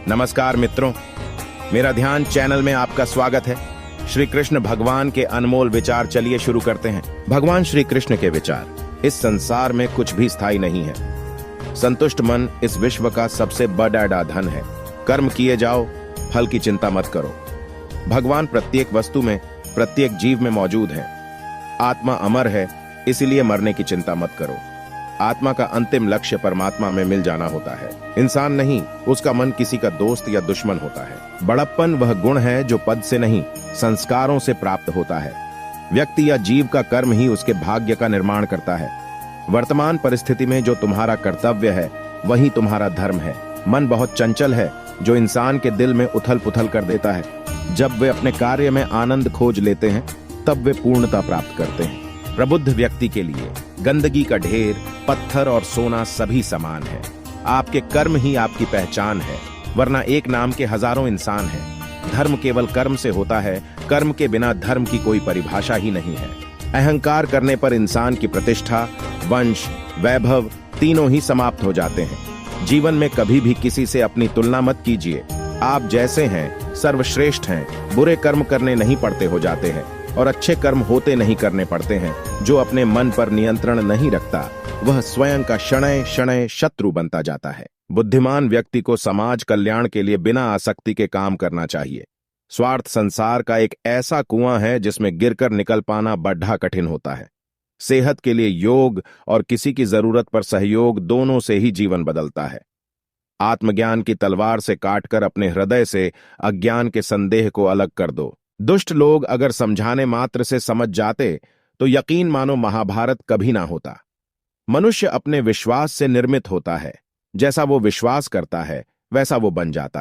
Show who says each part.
Speaker 1: नमस्कार मित्रों, मेरा ध्यान चैनल में आपका स्वागत है। श्री कृष्ण भगवान के अनमोल विचार चलिए शुरू करते हैं। भगवान श्री कृष्ण के विचार। इस संसार में कुछ भी स्थायी नहीं है। संतुष्ट मन इस विश्व का सबसे बड़ा धन है। कर्म किए जाओ, फल की चिंता मत करो। भगवान प्रत्येक वस्तु में, प्रत्येक जीव में मौजूद है। आत्मा अमर है, इसीलिए मरने की चिंता मत करो। आत्मा का अंतिम लक्ष्य परमात्मा में मिल जाना होता है। इंसान नहीं, उसका मन किसी का दोस्त या दुश्मन होता है। बड़प्पन वह गुण है जो पद से नहीं, संस्कारों से प्राप्त होता है। व्यक्ति या जीव का कर्म ही उसके भाग्य का निर्माण करता है। वर्तमान परिस्थिति में जो तुम्हारा कर्तव्य है वही तुम्हारा धर्म है। मन बहुत चंचल है जो इंसान के दिल में उथल पुथल कर देता है। जब वे अपने कार्य में आनंद खोज लेते हैं तब वे पूर्णता प्राप्त करते हैं। प्रबुद्ध व्यक्ति के लिए गंदगी का ढेर, पत्थर और सोना सभी समान है। आपके कर्म ही आपकी पहचान है, वरना एक नाम के हजारों इंसान हैं। धर्म केवल कर्म से होता है, कर्म के बिना धर्म की कोई परिभाषा ही नहीं है। अहंकार करने पर इंसान की प्रतिष्ठा, वंश, वैभव तीनों ही समाप्त हो जाते हैं। जीवन में कभी भी किसी से अपनी तुलना मत कीजिए। आप जैसे हैं सर्वश्रेष्ठ हैं। बुरे कर्म करने नहीं पड़ते हो जाते हैं और अच्छे कर्म होते नहीं करने पड़ते हैं। जो अपने मन पर नियंत्रण नहीं रखता वह स्वयं का शनय शनय शत्रु बनता जाता है। बुद्धिमान व्यक्ति को समाज कल्याण के लिए बिना आसक्ति के काम करना चाहिए। स्वार्थ संसार का एक ऐसा कुआं है जिसमें गिरकर निकल पाना बड़ा कठिन होता है। सेहत के लिए योग और किसी की जरूरत पर सहयोग दोनों से ही जीवन बदलता है। आत्मज्ञान की तलवार से काटकर अपने हृदय से अज्ञान के संदेह को अलग कर दो। दुष्ट लोग अगर समझाने मात्र से समझ जाते तो यकीन मानो महाभारत कभी ना होता। मनुष्य अपने विश्वास से निर्मित होता है। जैसा वो विश्वास करता है वैसा वो बन जाता है।